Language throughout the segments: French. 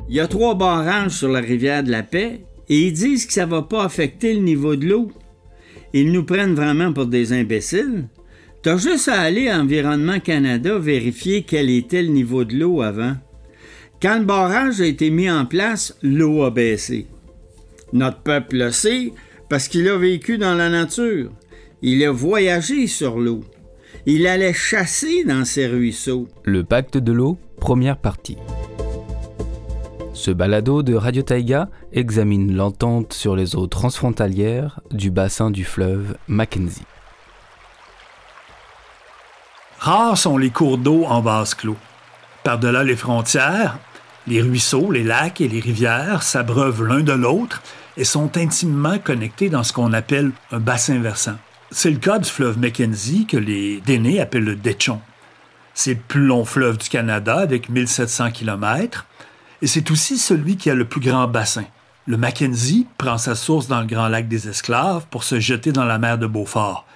Il y a 3 barrages sur la rivière de la Paix et ils disent que ça ne va pas affecter le niveau de l'eau. Ils nous prennent vraiment pour des imbéciles. T'as juste à aller à Environnement Canada vérifier quel était le niveau de l'eau avant. Quand le barrage a été mis en place, l'eau a baissé. Notre peuple le sait parce qu'il a vécu dans la nature. Il a voyagé sur l'eau. Il allait chasser dans ses ruisseaux. Le pacte de l'eau, première partie. Ce balado de Radio Taïga examine l'entente sur les eaux transfrontalières du bassin du fleuve Mackenzie. Rares sont les cours d'eau en vase clos. Par-delà les frontières, les ruisseaux, les lacs et les rivières s'abreuvent l'un de l'autre et sont intimement connectés dans ce qu'on appelle un bassin versant. C'est le cas du fleuve Mackenzie que les Dénés appellent le Detchon. C'est le plus long fleuve du Canada avec 1700 km et c'est aussi celui qui a le plus grand bassin. Le Mackenzie prend sa source dans le Grand Lac des Esclaves pour se jeter dans la mer de Beaufort.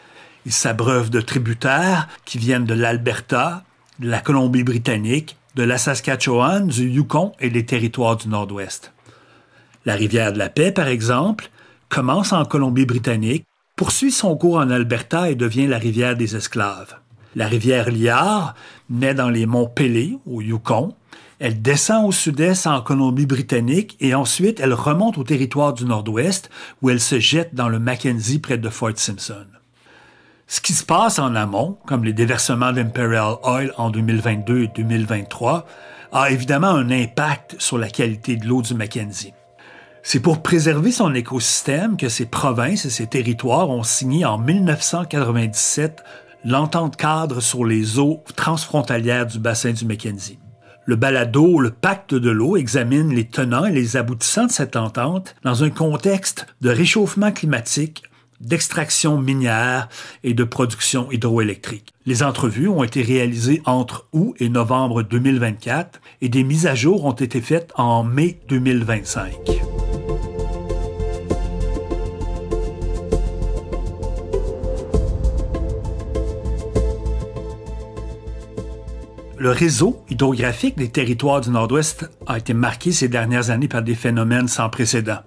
Il s'abreuve de tributaires qui viennent de l'Alberta, de la Colombie-Britannique, de la Saskatchewan, du Yukon et des territoires du Nord-Ouest. La rivière de la Paix, par exemple, commence en Colombie-Britannique, poursuit son cours en Alberta et devient la rivière des Esclaves. La rivière Liard naît dans les monts Pelée, au Yukon. Elle descend au sud-est en Colombie-Britannique et ensuite elle remonte au territoire du Nord-Ouest où elle se jette dans le Mackenzie près de Fort Simpson. Ce qui se passe en amont, comme les déversements d'Imperial Oil en 2022 et 2023, a évidemment un impact sur la qualité de l'eau du Mackenzie. C'est pour préserver son écosystème que ces provinces et ces territoires ont signé en 1997 l'entente cadre sur les eaux transfrontalières du bassin du Mackenzie. Le balado, le pacte de l'eau, examine les tenants et les aboutissants de cette entente dans un contexte de réchauffement climatique, d'extraction minière et de production hydroélectrique. Les entrevues ont été réalisées entre août et novembre 2024 et des mises à jour ont été faites en mai 2025. Le réseau hydrographique des territoires du Nord-Ouest a été marqué ces dernières années par des phénomènes sans précédent.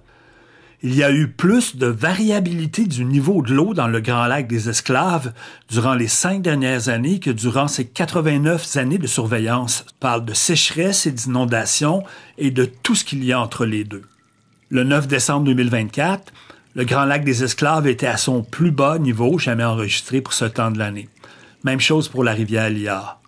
Il y a eu plus de variabilité du niveau de l'eau dans le Grand Lac des Esclaves durant les 5 dernières années que durant ces 89 années de surveillance. On parle de sécheresse et d'inondations et de tout ce qu'il y a entre les deux. Le 9 décembre 2024, le Grand Lac des Esclaves était à son plus bas niveau jamais enregistré pour ce temps de l'année. Même chose pour la rivière Liard.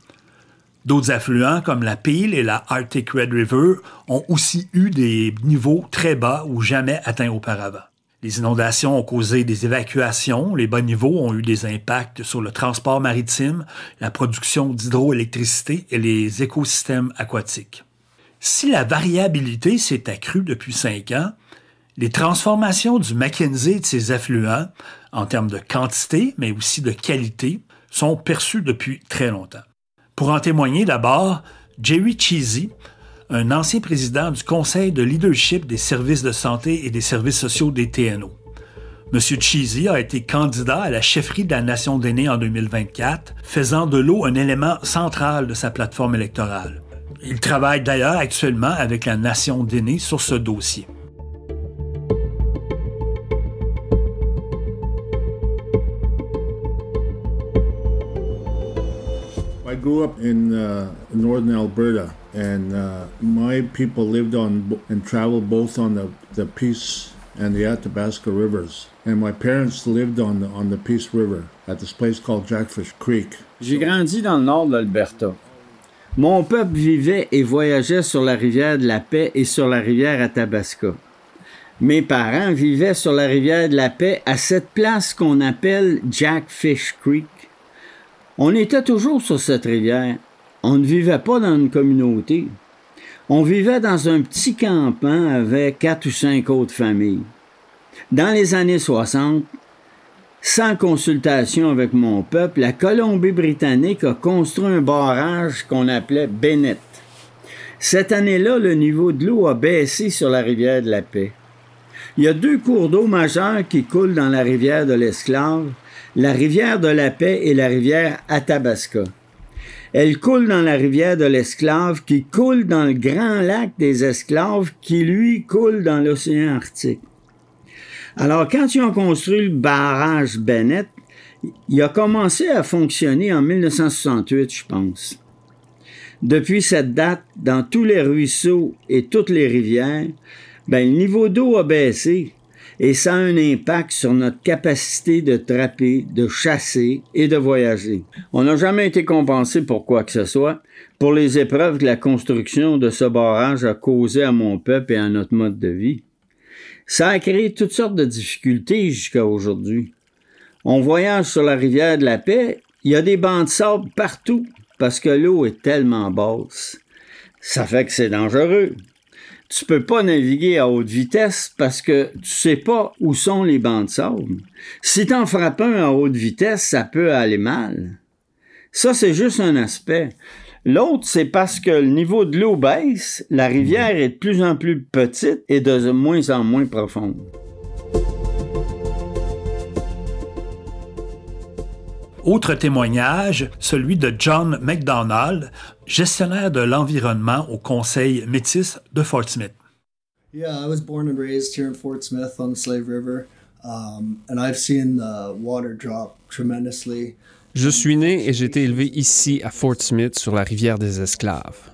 D'autres affluents, comme la Peel et la Arctic Red River, ont aussi eu des niveaux très bas ou jamais atteints auparavant. Les inondations ont causé des évacuations, les bas niveaux ont eu des impacts sur le transport maritime, la production d'hydroélectricité et les écosystèmes aquatiques. Si la variabilité s'est accrue depuis 5 ans, les transformations du Mackenzie et de ses affluents, en termes de quantité, mais aussi de qualité, sont perçues depuis très longtemps. Pour en témoigner d'abord, Jerry Cheesy, un ancien président du Conseil de leadership des services de santé et des services sociaux des TNO. M. Cheesy a été candidat à la chefferie de la Nation Déné en 2024, faisant de l'eau un élément central de sa plateforme électorale. Il travaille d'ailleurs actuellement avec la Nation Déné sur ce dossier. I grew up in northern Alberta, and my people lived on and traveled both on the Peace and the Athabasca rivers. And my parents lived on the Peace River at this place called Jackfish Creek. J'ai grandi dans le nord de l'Alberta. Mon peuple vivait et voyageait sur la rivière de la Paix et sur la rivière Athabasca. Mes parents vivaient sur la rivière de la Paix à cette place qu'on appelle Jackfish Creek. On était toujours sur cette rivière. On ne vivait pas dans une communauté. On vivait dans un petit campement avec 4 ou 5 autres familles. Dans les années 60, sans consultation avec mon peuple, la Colombie-Britannique a construit un barrage qu'on appelait Bennett. Cette année-là, le niveau de l'eau a baissé sur la rivière de la Paix. Il y a 2 cours d'eau majeurs qui coulent dans la rivière de l'Esclave, la rivière de la Paix et la rivière Athabasca. Elle coule dans la rivière de l'Esclave qui coule dans le grand lac des Esclaves qui, lui, coule dans l'océan Arctique. Alors, quand ils ont construit le barrage Bennett, il a commencé à fonctionner en 1968, je pense. Depuis cette date, dans tous les ruisseaux et toutes les rivières, le niveau d'eau a baissé et ça a un impact sur notre capacité de trapper, de chasser et de voyager. On n'a jamais été compensé pour quoi que ce soit, pour les épreuves que la construction de ce barrage a causées à mon peuple et à notre mode de vie. Ça a créé toutes sortes de difficultés jusqu'à aujourd'hui. On voyage sur la rivière de la Paix, il y a des bancs de sable partout parce que l'eau est tellement basse. Ça fait que c'est dangereux. Tu peux pas naviguer à haute vitesse parce que tu sais pas où sont les bancs de sable. Si t'en frappes un à haute vitesse, ça peut aller mal. Ça, c'est juste un aspect. L'autre, c'est parce que le niveau de l'eau baisse, la rivière est de plus en plus petite et de moins en moins profonde. Autre témoignage, celui de John McDonald, gestionnaire de l'environnement au Conseil métis de Fort Smith. Yeah, I was born and raised here in Fort Smith on the Slave River, and I've seen the water drop tremendously. Je suis né et j'ai été élevé ici à Fort Smith sur la rivière des Esclaves.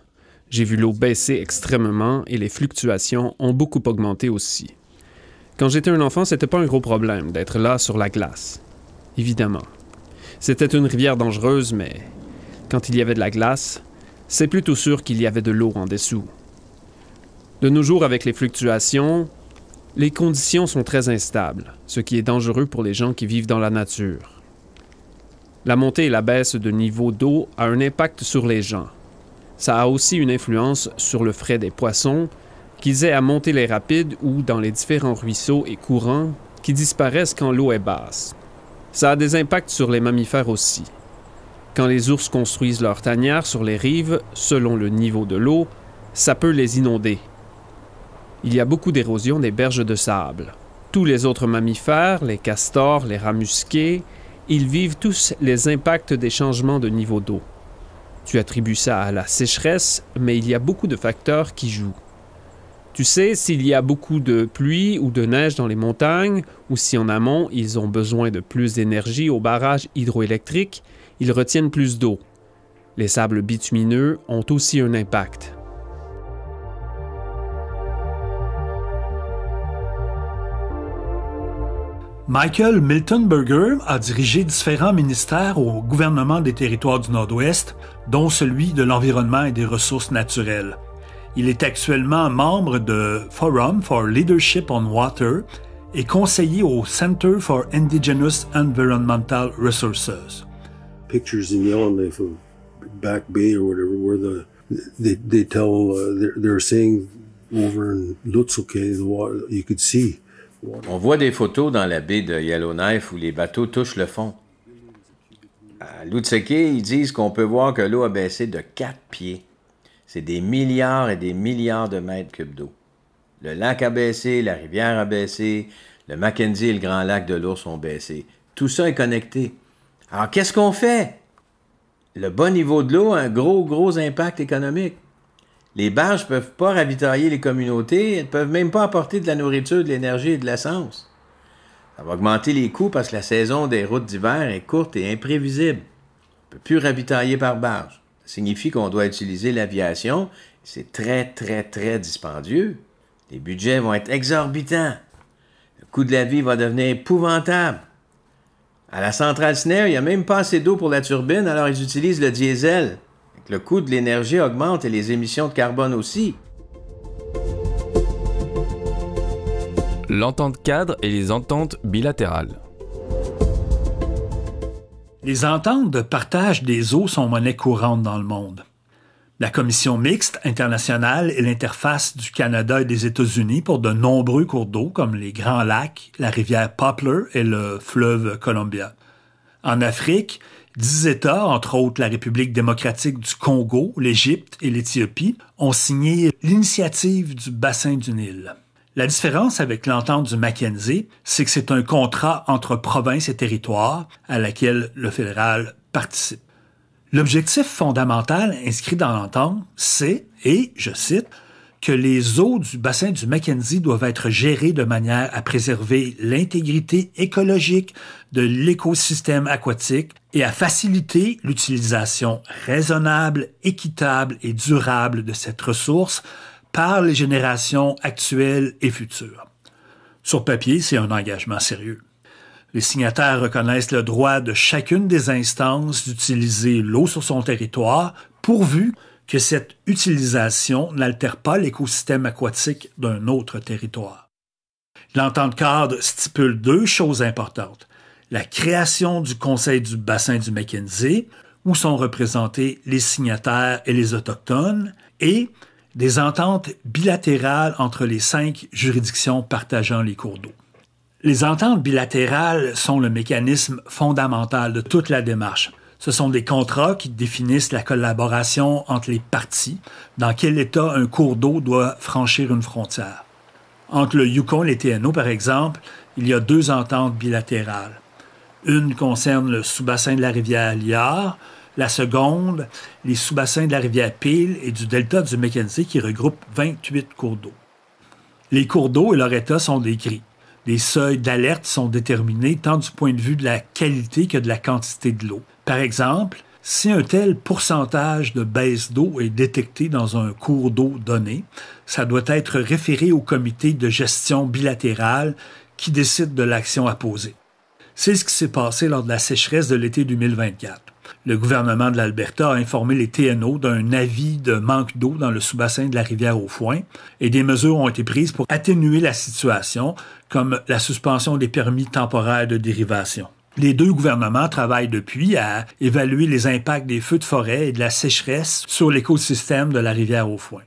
J'ai vu l'eau baisser extrêmement et les fluctuations ont beaucoup augmenté aussi. Quand j'étais un enfant, c'était pas un gros problème d'être là sur la glace. Évidemment. C'était une rivière dangereuse, mais quand il y avait de la glace, c'est plutôt sûr qu'il y avait de l'eau en dessous. De nos jours, avec les fluctuations, les conditions sont très instables, ce qui est dangereux pour les gens qui vivent dans la nature. La montée et la baisse de niveau d'eau a un impact sur les gens. Ça a aussi une influence sur le fret des poissons, qu'ils aient à monter les rapides ou dans les différents ruisseaux et courants qui disparaissent quand l'eau est basse. Ça a des impacts sur les mammifères aussi. Quand les ours construisent leurs tanières sur les rives, selon le niveau de l'eau, ça peut les inonder. Il y a beaucoup d'érosion des berges de sable. Tous les autres mammifères, les castors, les rats musqués, ils vivent tous les impacts des changements de niveau d'eau. Tu attribues ça à la sécheresse, mais il y a beaucoup de facteurs qui jouent. Tu sais, s'il y a beaucoup de pluie ou de neige dans les montagnes, ou si en amont, ils ont besoin de plus d'énergie au barrage hydroélectrique, ils retiennent plus d'eau. Les sables bitumineux ont aussi un impact. Michael Miltenberger a dirigé différents ministères au gouvernement des Territoires du Nord-Ouest, dont celui de l'Environnement et des Ressources naturelles. Il est actuellement membre de Forum for Leadership on Water et conseiller au Center for Indigenous Environmental Resources. Pictures in Yellowknife of Back Bay or whatever, where they tell they're saying over in Lutzoke, the water you could see. On voit des photos dans la baie de Yellowknife où les bateaux touchent le fond. À Lutzoke, ils disent qu'on peut voir que l'eau a baissé de 4 pieds. C'est des milliards et des milliards de mètres cubes d'eau. Le lac a baissé, la rivière a baissé, le Mackenzie et le Grand Lac de l'Ours ont baissé. Tout ça est connecté. Alors, qu'est-ce qu'on fait? Le bas niveau de l'eau a un gros impact économique. Les barges ne peuvent pas ravitailler les communautés, elles ne peuvent même pas apporter de la nourriture, de l'énergie et de l'essence. Ça va augmenter les coûts parce que la saison des routes d'hiver est courte et imprévisible. On ne peut plus ravitailler par barge. Ça signifie qu'on doit utiliser l'aviation. C'est très dispendieux. Les budgets vont être exorbitants. Le coût de la vie va devenir épouvantable. À la centrale Sneer, il n'y a même pas assez d'eau pour la turbine, alors ils utilisent le diesel. Le coût de l'énergie augmente et les émissions de carbone aussi. L'entente cadre et les ententes bilatérales. Les ententes de partage des eaux sont monnaie courante dans le monde. La Commission mixte internationale est l'interface du Canada et des États-Unis pour de nombreux cours d'eau comme les Grands Lacs, la rivière Poplar et le fleuve Columbia. En Afrique, 10 États, entre autres la République démocratique du Congo, l'Égypte et l'Éthiopie, ont signé l'initiative du bassin du Nil. La différence avec l'entente du Mackenzie, c'est que c'est un contrat entre provinces et territoires à laquelle le fédéral participe. L'objectif fondamental inscrit dans l'entente, c'est, et je cite, que les eaux du bassin du Mackenzie doivent être gérées de manière à préserver l'intégrité écologique de l'écosystème aquatique et à faciliter l'utilisation raisonnable, équitable et durable de cette ressource par les générations actuelles et futures. Sur papier, c'est un engagement sérieux. Les signataires reconnaissent le droit de chacune des instances d'utiliser l'eau sur son territoire, pourvu que cette utilisation n'altère pas l'écosystème aquatique d'un autre territoire. L'entente cadre stipule 2 choses importantes. La création du Conseil du bassin du Mackenzie, où sont représentés les signataires et les Autochtones, et des ententes bilatérales entre les 5 juridictions partageant les cours d'eau. Les ententes bilatérales sont le mécanisme fondamental de toute la démarche. Ce sont des contrats qui définissent la collaboration entre les parties, dans quel état un cours d'eau doit franchir une frontière. Entre le Yukon et les TNO, par exemple, il y a 2 ententes bilatérales. Une concerne le sous-bassin de la rivière Liard, la seconde, les sous-bassins de la rivière Peel et du delta du Mackenzie qui regroupent 28 cours d'eau. Les cours d'eau et leur état sont décrits. Les seuils d'alerte sont déterminés tant du point de vue de la qualité que de la quantité de l'eau. Par exemple, si un tel pourcentage de baisse d'eau est détecté dans un cours d'eau donné, ça doit être référé au comité de gestion bilatérale qui décide de l'action à poser. C'est ce qui s'est passé lors de la sécheresse de l'été 2024. Le gouvernement de l'Alberta a informé les TNO d'un avis de manque d'eau dans le sous-bassin de la rivière Aux Foins et des mesures ont été prises pour atténuer la situation, comme la suspension des permis temporaires de dérivation. Les 2 gouvernements travaillent depuis à évaluer les impacts des feux de forêt et de la sécheresse sur l'écosystème de la rivière Aux Foins.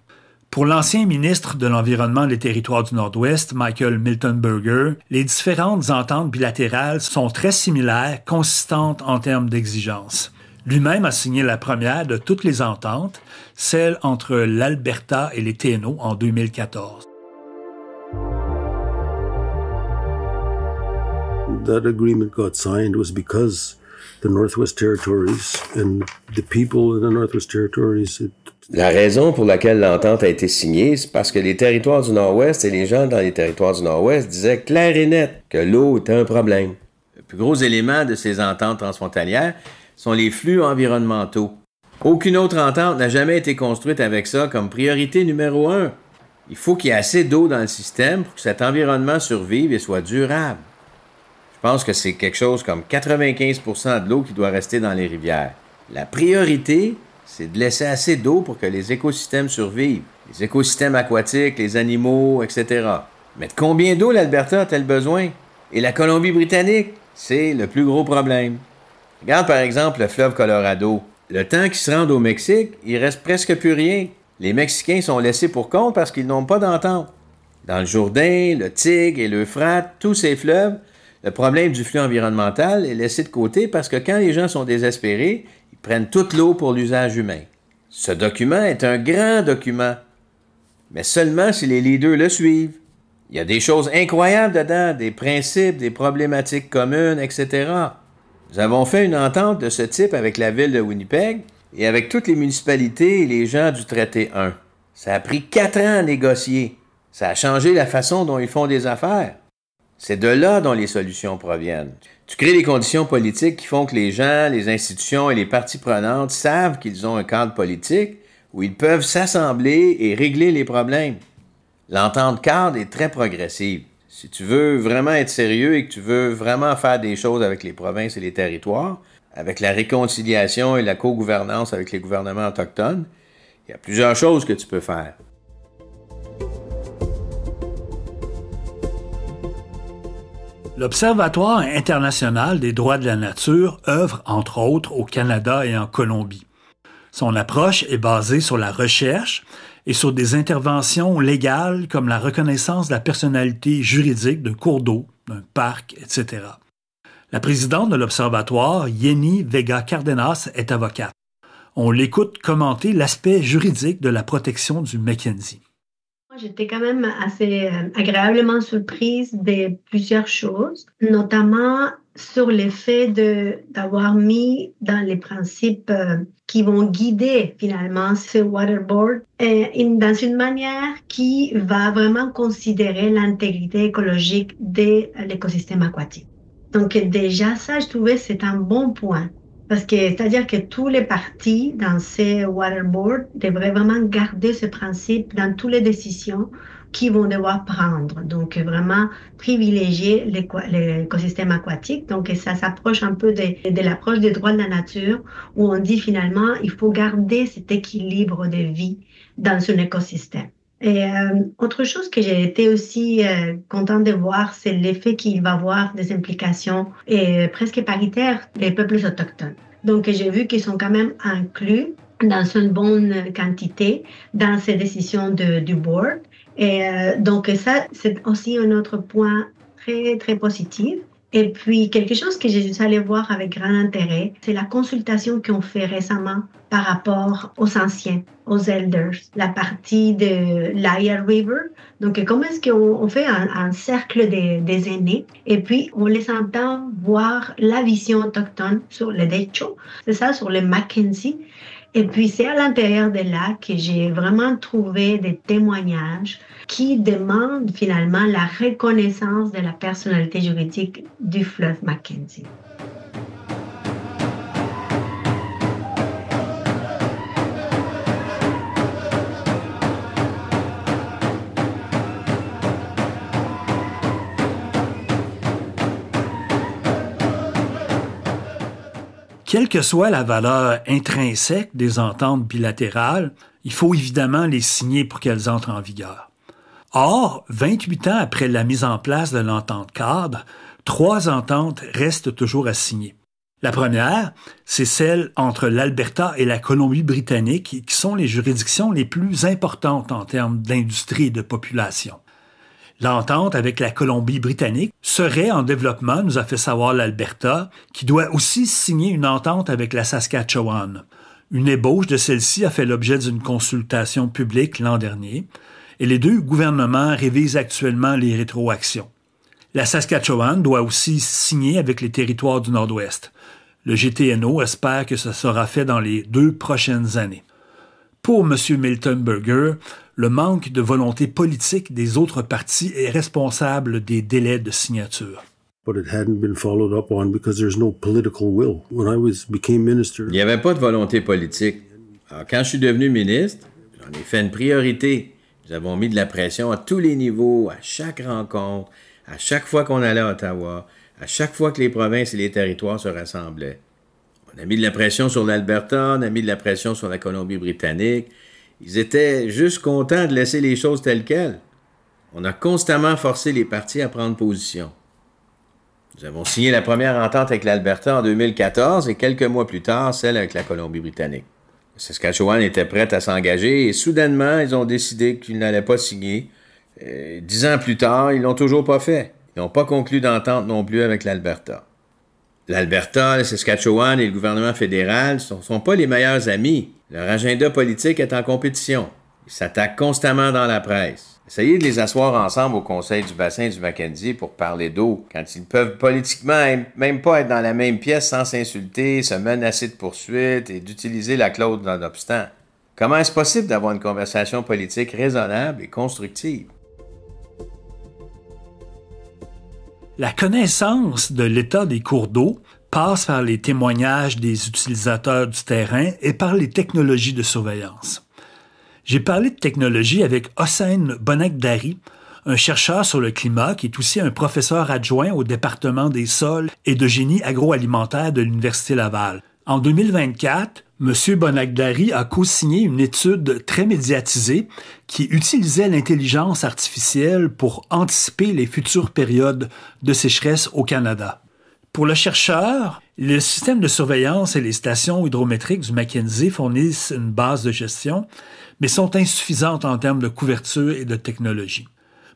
Pour l'ancien ministre de l'Environnement des Territoires du Nord-Ouest, Michael Miltonberger, les différentes ententes bilatérales sont très similaires, consistantes en termes d'exigences. Lui-même a signé la première de toutes les ententes, celle entre l'Alberta et les TNO en 2014. That agreement got signed was because the Northwest Territories and the people in the Northwest Territories. La raison pour laquelle l'entente a été signée, c'est parce que les territoires du Nord-Ouest et les gens dans les territoires du Nord-Ouest disaient clair et net que l'eau était un problème. Le plus gros élément de ces ententes transfrontalières sont les flux environnementaux. Aucune autre entente n'a jamais été construite avec ça comme priorité numéro 1. Il faut qu'il y ait assez d'eau dans le système pour que cet environnement survive et soit durable. Je pense que c'est quelque chose comme 95% de l'eau qui doit rester dans les rivières. La priorité, c'est de laisser assez d'eau pour que les écosystèmes survivent. Les écosystèmes aquatiques, les animaux, etc. Mais de combien d'eau l'Alberta a-t-elle besoin? Et la Colombie-Britannique, c'est le plus gros problème. Regarde par exemple le fleuve Colorado. Le temps qu'ils se rendent au Mexique, il reste presque plus rien. Les Mexicains sont laissés pour compte parce qu'ils n'ont pas d'entente. Dans le Jourdain, le Tigre et l'Euphrate, tous ces fleuves, le problème du flux environnemental est laissé de côté parce que quand les gens sont désespérés, ils prennent toute l'eau pour l'usage humain. Ce document est un grand document, mais seulement si les leaders le suivent. Il y a des choses incroyables dedans, des principes, des problématiques communes, etc. Nous avons fait une entente de ce type avec la ville de Winnipeg et avec toutes les municipalités et les gens du traité 1. Ça a pris 4 ans à négocier. Ça a changé la façon dont ils font des affaires. C'est de là dont les solutions proviennent. Tu crées les conditions politiques qui font que les gens, les institutions et les parties prenantes savent qu'ils ont un cadre politique où ils peuvent s'assembler et régler les problèmes. L'entente cadre est très progressive. Si tu veux vraiment être sérieux et que tu veux vraiment faire des choses avec les provinces et les territoires, avec la réconciliation et la co-gouvernance avec les gouvernements autochtones, il y a plusieurs choses que tu peux faire. L'Observatoire international des droits de la nature œuvre, entre autres, au Canada et en Colombie. Son approche est basée sur la recherche et sur des interventions légales comme la reconnaissance de la personnalité juridique d'un cours d'eau, d'un parc, etc. La présidente de l'Observatoire, Yenny Vega Cardenas, est avocate. On l'écoute commenter l'aspect juridique de la protection du Mackenzie. J'étais quand même assez agréablement surprise de plusieurs choses, notamment sur l'effet d'avoir mis dans les principes qui vont guider finalement ce waterboard dans une manière qui va vraiment considérer l'intégrité écologique de l'écosystème aquatique. Donc déjà ça, je trouvais c'est un bon point. Parce que c'est-à-dire que tous les parties dans ces waterboards devraient vraiment garder ce principe dans toutes les décisions qu'ils vont devoir prendre. Donc vraiment privilégier l'écosystème aquatique. Donc ça s'approche un peu de l'approche des droits de la nature où on dit finalement il faut garder cet équilibre de vie dans un écosystème. Et autre chose que j'ai été aussi contente de voir, c'est l'effet qu'il va avoir des implications presque paritaires des peuples autochtones. Donc j'ai vu qu'ils sont quand même inclus dans une bonne quantité dans ces décisions du board. Et donc ça, c'est aussi un autre point très, très positif. Et puis, quelque chose que j'ai allé voir avec grand intérêt, c'est la consultation qu'on fait récemment par rapport aux anciens, aux elders, la partie de l'Aya River. Donc, comment est-ce qu'on fait un cercle des aînés et puis on les entend voir la vision autochtone sur le Decho, c'est ça, sur le Mackenzie. Et puis, c'est à l'intérieur de là que j'ai vraiment trouvé des témoignages qui demandent finalement la reconnaissance de la personnalité juridique du fleuve Mackenzie. Quelle que soit la valeur intrinsèque des ententes bilatérales, il faut évidemment les signer pour qu'elles entrent en vigueur. Or, 28 ans après la mise en place de l'entente cadre, 3 ententes restent toujours à signer. La première, c'est celle entre l'Alberta et la Colombie-Britannique, qui sont les juridictions les plus importantes en termes d'industrie et de population. L'entente avec la Colombie-Britannique serait en développement, nous a fait savoir l'Alberta, qui doit aussi signer une entente avec la Saskatchewan. Une ébauche de celle-ci a fait l'objet d'une consultation publique l'an dernier, et les 2 gouvernements révisent actuellement les rétroactions. La Saskatchewan doit aussi signer avec les territoires du Nord-Ouest. Le GTNO espère que ce sera fait dans les 2 prochaines années. Pour M. Miltenberger, le manque de volonté politique des autres partis est responsable des délais de signature. But it hadn't been followed up on because there's no political will. When I became minister, il n'y avait pas de volonté politique. Alors, quand je suis devenu ministre, j'en ai fait une priorité. Nous avons mis de la pression à tous les niveaux, à chaque rencontre, à chaque fois qu'on allait à Ottawa, à chaque fois que les provinces et les territoires se rassemblaient. On a mis de la pression sur l'Alberta, on a mis de la pression sur la Colombie-Britannique. Ils étaient juste contents de laisser les choses telles quelles. On a constamment forcé les partis à prendre position. Nous avons signé la première entente avec l'Alberta en 2014 et quelques mois plus tard, celle avec la Colombie-Britannique. Saskatchewan était prête à s'engager et soudainement, ils ont décidé qu'ils n'allaient pas signer. 10 ans plus tard, ils l'ont toujours pas fait. Ils n'ont pas conclu d'entente non plus avec l'Alberta. L'Alberta, le Saskatchewan et le gouvernement fédéral ne sont pas les meilleurs amis. Leur agenda politique est en compétition. Ils s'attaquent constamment dans la presse. Essayez de les asseoir ensemble au Conseil du bassin du Mackenzie pour parler d'eau, quand ils ne peuvent politiquement même pas être dans la même pièce sans s'insulter, se menacer de poursuite et d'utiliser la clause non-obstant. Comment est-ce possible d'avoir une conversation politique raisonnable et constructive? La connaissance de l'état des cours d'eau passe par les témoignages des utilisateurs du terrain et par les technologies de surveillance. J'ai parlé de technologie avec Hossein Bonakdari, un chercheur sur le climat qui est aussi un professeur adjoint au département des sols et de génie agroalimentaire de l'Université Laval. En 2024, M. Bonakdari a co-signé une étude très médiatisée qui utilisait l'intelligence artificielle pour anticiper les futures périodes de sécheresse au Canada. Pour le chercheur, le système de surveillance et les stations hydrométriques du Mackenzie fournissent une base de gestion, mais sont insuffisantes en termes de couverture et de technologie.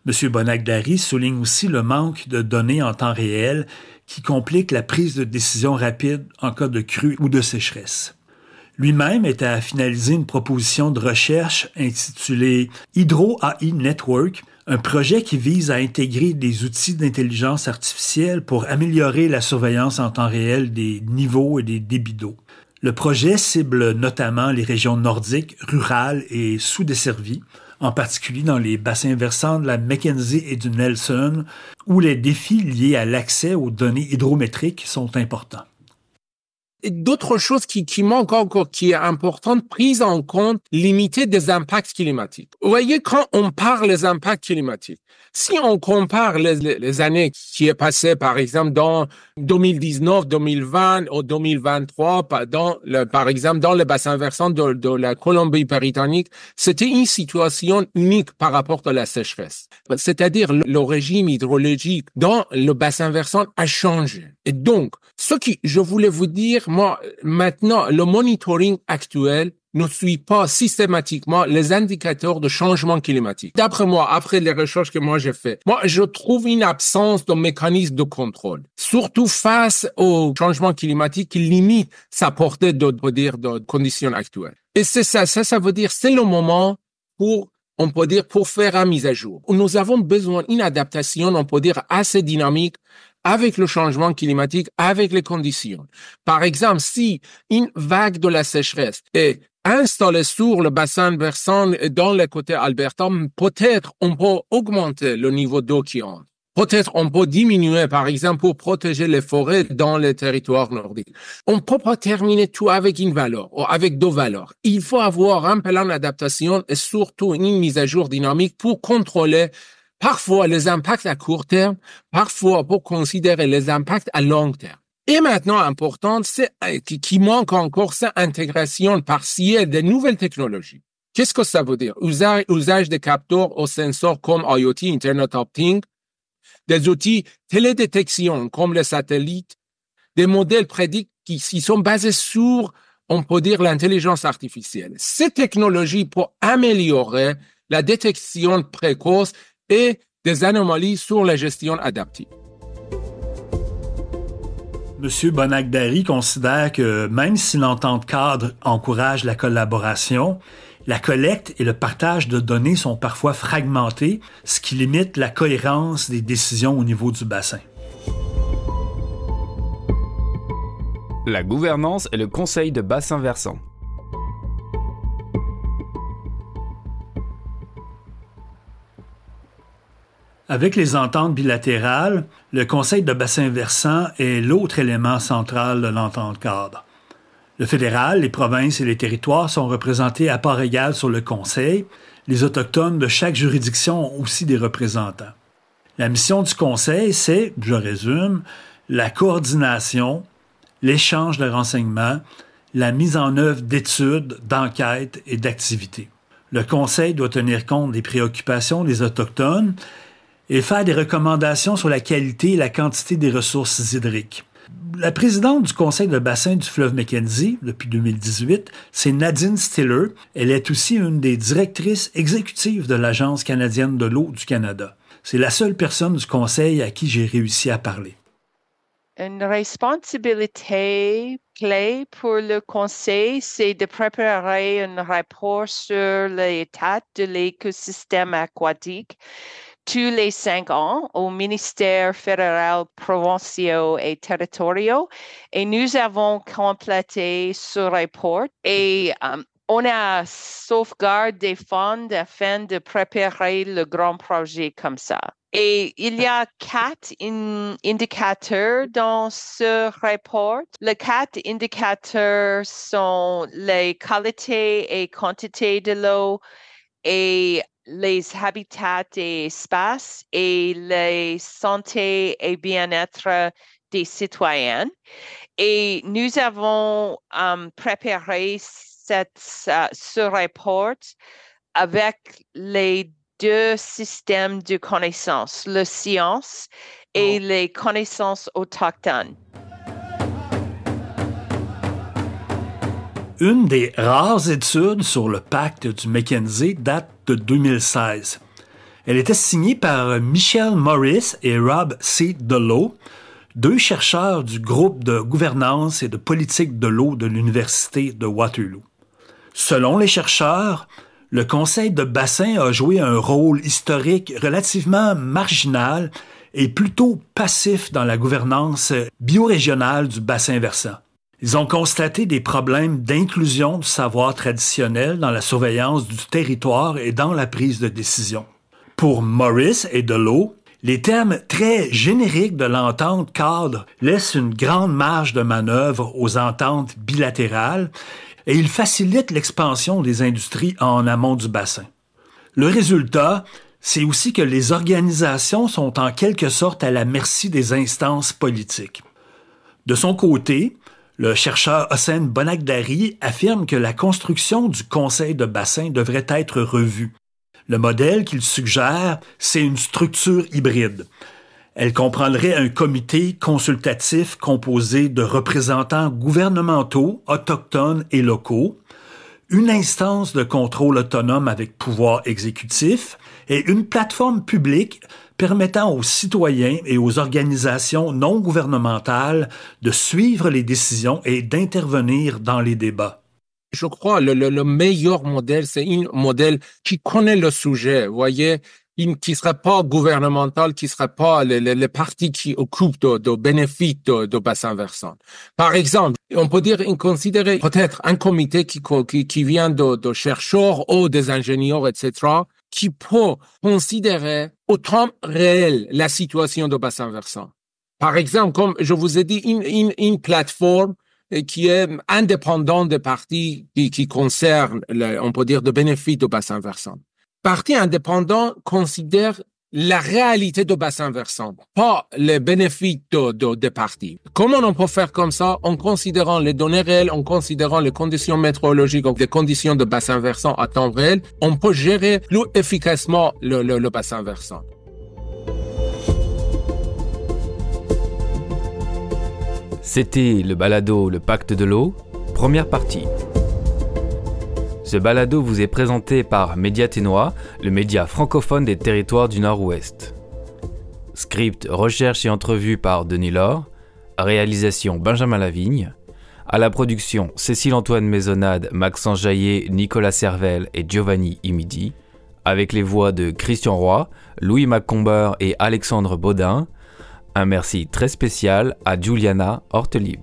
M. Bonakdari souligne aussi le manque de données en temps réel qui complique la prise de décision rapide en cas de crue ou de sécheresse. Lui-même était à finaliser une proposition de recherche intitulée Hydro AI Network, un projet qui vise à intégrer des outils d'intelligence artificielle pour améliorer la surveillance en temps réel des niveaux et des débits d'eau. Le projet cible notamment les régions nordiques, rurales et sous-desservies, en particulier dans les bassins versants de la Mackenzie et du Nelson, où les défis liés à l'accès aux données hydrométriques sont importants. D'autres choses qui manquent encore, qui est importante, prise en compte limitée des impacts climatiques. Vous voyez, quand on parle des impacts climatiques, si on compare les années qui est passé, par exemple, dans 2019, 2020 ou 2023, par exemple, dans le bassin versant de la Colombie-Britannique, c'était une situation unique par rapport à la sécheresse. C'est-à-dire, le régime hydrologique dans le bassin versant a changé. Et donc, ce que je voulais vous dire, moi, maintenant, le monitoring actuel ne suit pas systématiquement les indicateurs de changement climatique. D'après moi, après les recherches que moi j'ai faites, moi, je trouve une absence de mécanisme de contrôle, surtout face au changement climatique qui limite sa portée de conditions actuelles. Et c'est ça veut dire, c'est le moment pour faire une mise à jour. Nous avons besoin d'une adaptation, on peut dire, assez dynamique avec le changement climatique, avec les conditions. Par exemple, si une vague de la sécheresse est installée sur le bassin versant dans le côté Alberta, peut-être on peut augmenter le niveau d'eau qui entre. Peut-être on peut diminuer, par exemple, pour protéger les forêts dans les territoires nordiques. On ne peut pas terminer tout avec une valeur ou avec deux valeurs. Il faut avoir un plan d'adaptation et surtout une mise à jour dynamique pour contrôler parfois les impacts à court terme, parfois pour considérer les impacts à long terme. Et maintenant, important, qui manque encore, c'est l'intégration partielle des nouvelles technologies. Qu'est-ce que ça veut dire? Usage des capteurs aux sensors comme IoT, Internet of Things, des outils télédétection comme les satellites, des modèles prédictifs qui sont basés sur, on peut dire, l'intelligence artificielle. Ces technologies pour améliorer la détection précoce et des anomalies sur la gestion adaptive. M. Bonagdari considère que même si l'entente cadre encourage la collaboration, la collecte et le partage de données sont parfois fragmentés, ce qui limite la cohérence des décisions au niveau du bassin. La gouvernance et le conseil de bassin versant. Avec les ententes bilatérales, le Conseil de bassin versant est l'autre élément central de l'entente cadre. Le fédéral, les provinces et les territoires sont représentés à part égale sur le Conseil. Les Autochtones de chaque juridiction ont aussi des représentants. La mission du Conseil, c'est, je résume, la coordination, l'échange de renseignements, la mise en œuvre d'études, d'enquêtes et d'activités. Le Conseil doit tenir compte des préoccupations des Autochtones et faire des recommandations sur la qualité et la quantité des ressources hydriques. La présidente du Conseil de bassin du fleuve Mackenzie, depuis 2018, c'est Nadine Stiller. Elle est aussi une des directrices exécutives de l'Agence canadienne de l'eau du Canada. C'est la seule personne du Conseil à qui j'ai réussi à parler. Une responsabilité clé pour le Conseil, c'est de préparer un rapport sur l'état de l'écosystème aquatique tous les 5 ans au ministère fédéral, provinciaux et territoriaux. Et nous avons complété ce rapport et on a sauvegardé des fonds afin de préparer le grand projet comme ça. Et il y a 4 indicateurs dans ce rapport. Les 4 indicateurs sont les qualités et quantités de l'eau et les habitats et espaces et les santé et bien-être des citoyens. Et nous avons préparé ce rapport avec les 2 systèmes de connaissances, la science et les connaissances autochtones. Une des rares études sur le pacte du Mackenzie date de 2016. Elle était signée par Michelle Morris et Rob C. Delow, 2 chercheurs du groupe de gouvernance et de politique de l'eau de l'Université de Waterloo. Selon les chercheurs, le conseil de bassin a joué un rôle historique relativement marginal et plutôt passif dans la gouvernance biorégionale du bassin versant. Ils ont constaté des problèmes d'inclusion du savoir traditionnel dans la surveillance du territoire et dans la prise de décision. Pour Morris et Delot, les termes très génériques de l'entente cadre laissent une grande marge de manœuvre aux ententes bilatérales et ils facilitent l'expansion des industries en amont du bassin. Le résultat, c'est aussi que les organisations sont en quelque sorte à la merci des instances politiques. De son côté, le chercheur Hossein Bonagdari affirme que la construction du conseil de bassin devrait être revue. Le modèle qu'il suggère, c'est une structure hybride. Elle comprendrait un comité consultatif composé de représentants gouvernementaux, autochtones et locaux, une instance de contrôle autonome avec pouvoir exécutif et une plateforme publique permettant aux citoyens et aux organisations non gouvernementales de suivre les décisions et d'intervenir dans les débats. Je crois que le meilleur modèle, c'est un modèle qui connaît le sujet, vous voyez, qui ne serait pas gouvernemental, qui ne serait pas les partis qui occupent de bénéfices de bassin versant. Par exemple, on peut dire, considérer peut-être un comité qui vient de chercheurs ou des ingénieurs, etc., qui peut considérer au temps réel la situation de bassin versant. Par exemple, comme je vous ai dit, une plateforme qui est indépendante des partis qui concernent, on peut dire, de bénéfices de bassin versant. Parti indépendant considère la réalité de bassin versant, pas les bénéfices des partis. Comment on peut faire comme ça? En considérant les données réelles, en considérant les conditions météorologiques, les conditions de bassin versant à temps réel, on peut gérer plus efficacement le bassin versant. C'était le balado Le Pacte de l'eau, première partie. Ce balado vous est présenté par Médiaténois, le média francophone des territoires du Nord-Ouest. Script, recherche et entrevue par Denis Laure. Réalisation Benjamin Lavigne. À la production Cécile-Antoine Maisonnade, Maxence Jaillet, Nicolas Servel et Giovanni Imidi. Avec les voix de Christian Roy, Louis Macomber et Alexandre Baudin. Un merci très spécial à Juliana Hortelib.